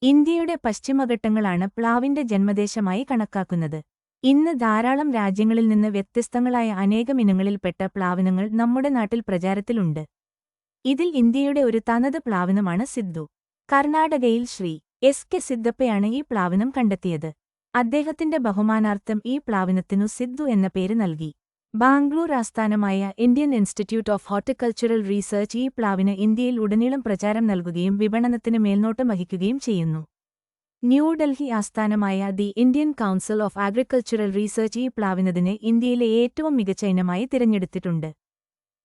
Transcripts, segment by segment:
ഇന്ത്യയുടെ പശ്ചിമഘട്ടങ്ങളാണ് പ്ലാവിന്റെ ജന്മദേശമായി കണക്കാക്കുന്നത്. ഇന്ന് ധാരാളം രാജ്യങ്ങളിൽ നിന്ന് വ്യത്യസ്തങ്ങളായ അനേകം ഇനങ്ങളിൽപ്പെട്ട പ്ലാവിനങ്ങൾ നമ്മുടെ നാട്ടിൽ പ്രചാരത്തിലുണ്ട്. ഇതിൽ ഇന്ത്യയുടെ ഒരു തനത് പ്ലാവിനമാണ് സിദ്ധു. കർണാടകയിൽ ശ്രീ എസ് കെ സിദ്ധപ്പയാണ് ഈ പ്ലാവിനം കണ്ടെത്തിയത്. അദ്ദേഹത്തിന്റെ ബഹുമാനാർത്ഥം ഈ പ്ലാവിനത്തിനു സിദ്ധു എന്ന പേര് നൽകി. ബാംഗ്ലൂർ ആസ്ഥാനമായ Indian institute of horticultural research ഈ പ്ലാവിന് ഇന്ത്യയിൽ ഉടനീളം പ്രചാരം നൽകുകയും വിപണനത്തിന് മേൽനോട്ടം വഹിക്കുകയും ചെയ്യുന്നു. ന്യൂഡൽഹി ആസ്ഥാനമായ the Indian council of agricultural research ഈ പ്ലാവിനതിനെ ഇന്ത്യയിലെ ഏറ്റവും മികച്ച ഇനമായി തിരഞ്ഞെടുത്തിട്ടുണ്ട്.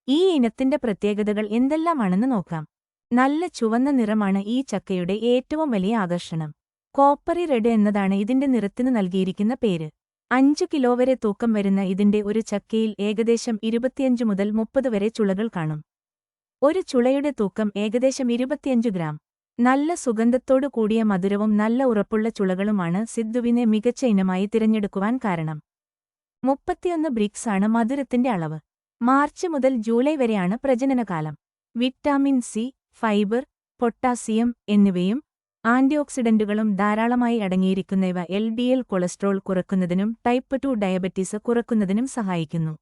ഈ ഇനത്തിന്റെ പ്രത്യേകതകൾ എന്തെല്ലാമാണെന്ന് നോക്കാം. നല്ല ചുവന്ന നിറമാണ് ഈ ചക്കയുടെ ഏറ്റവും വലിയ ആകർഷണം. കോപ്പറി റെഡ് എന്നതാണ് ഇതിന്റെ നിറത്തിനു നൽകിയിരിക്കുന്ന പേര്. 5 കിലോ വരെ തൂക്കം വരുന്ന ഇതിന്റെ ഒരു ചക്കയിൽ ഏകദേശം 25 മുതൽ 30 വരെ ചുളകൾ കാണും. ഒരു ചുളയുടെ തൂക്കം ഏകദേശം 25 ഗ്രാം. നല്ല സുഗന്ധത്തോടു കൂടിയ മധുരവും നല്ല ഉറപ്പുള്ള ചുളകളുമാണ് സിദ്ധുവിനെ മികച്ച ഇനമായി തിരഞ്ഞെടുക്കുവാൻ കാരണം. 31 ബ്രിക്സ് ആണ് മധുരത്തിന്റെ അളവ്. മാർച്ച് മുതൽ ജൂലൈ വരെയാണ് പ്രജനനകാലം. വിറ്റാമിൻ സി, ഫൈബർ, പൊട്ടാസ്യം എന്നിവയും ആന്റിഓക്സിഡന്റുകളും ധാരാളമായി അടങ്ങിയിരിക്കുന്ന ഇവ LDL കൊളസ്ട്രോൾ കുറയ്ക്കുന്നതിനും ടൈപ്പ് 2 ഡയബറ്റീസ് കുറയ്ക്കുന്നതിനും സഹായിക്കുന്നു.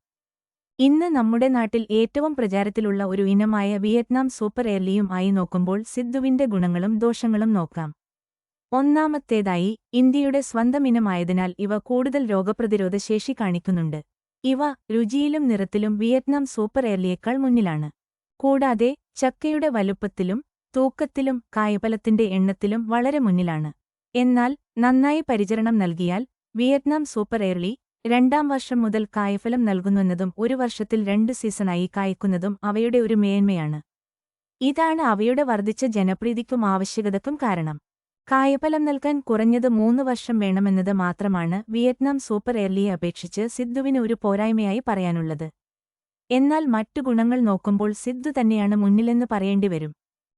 ഇന്ന് നമ്മുടെ നാട്ടിൽ ഏറ്റവും പ്രചാരത്തിലുള്ള ഒരു ഇനമായ വിയറ്റ്നാം സൂപ്പർ എർലിയും ആയി നോക്കുമ്പോൾ സിദ്ധുവിന്റെ ഗുണങ്ങളും ദോഷങ്ങളും നോക്കാം. ഒന്നാമത്തേതായി, ഇന്ത്യയുടെ സ്വന്തം ഇനമായതിനാൽ ഇവ കൂടുതൽ രോഗപ്രതിരോധ ശേഷി കാണിക്കുന്നുണ്ട്. ഇവ രുചിയിലും നിറത്തിലും വിയറ്റ്നാം സൂപ്പർ എർലിയേക്കാൾ മുന്നിലാണ്. കൂടാതെ ചക്കയുടെ വലുപ്പത്തിലും തൂക്കത്തിലും കായ്ഫലത്തിന്റെ എണ്ണത്തിലും വളരെ മുന്നിലാണ്. എന്നാൽ നന്നായി പരിചരണം നൽകിയാൽ വിയറ്റ്നാം സൂപ്പർ എർലി 2ാം വർഷം മുതൽ കായ്ഫലം നൽകുന്നുവെന്നതും 1 വർഷത്തിൽ 2 സീസണായി കായ്ക്കുന്നതും അവയുടെ ഒരു മേന്മയാണ്. ഇതാണ് അവയുടെ വർദ്ധിച്ച ജനപ്രീതിക്കും ആവശ്യകതക്കും കാരണം. കായ്ഫലം നൽകാൻ കുറഞ്ഞത് 3 വർഷം വേണമെന്നത് മാത്രമാണ് വിയറ്റ്നാം സൂപ്പർ എർലിയെ അപേക്ഷിച്ച് സിദ്ധുവിന് ഒരു പോരായ്മയായി പറയാനുള്ളത്. എന്നാൽ മറ്റു ഗുണങ്ങൾ നോക്കുമ്പോൾ സിദ്ധു തന്നെയാണ് മുന്നിലെന്ന് പറയേണ്ടിവരും.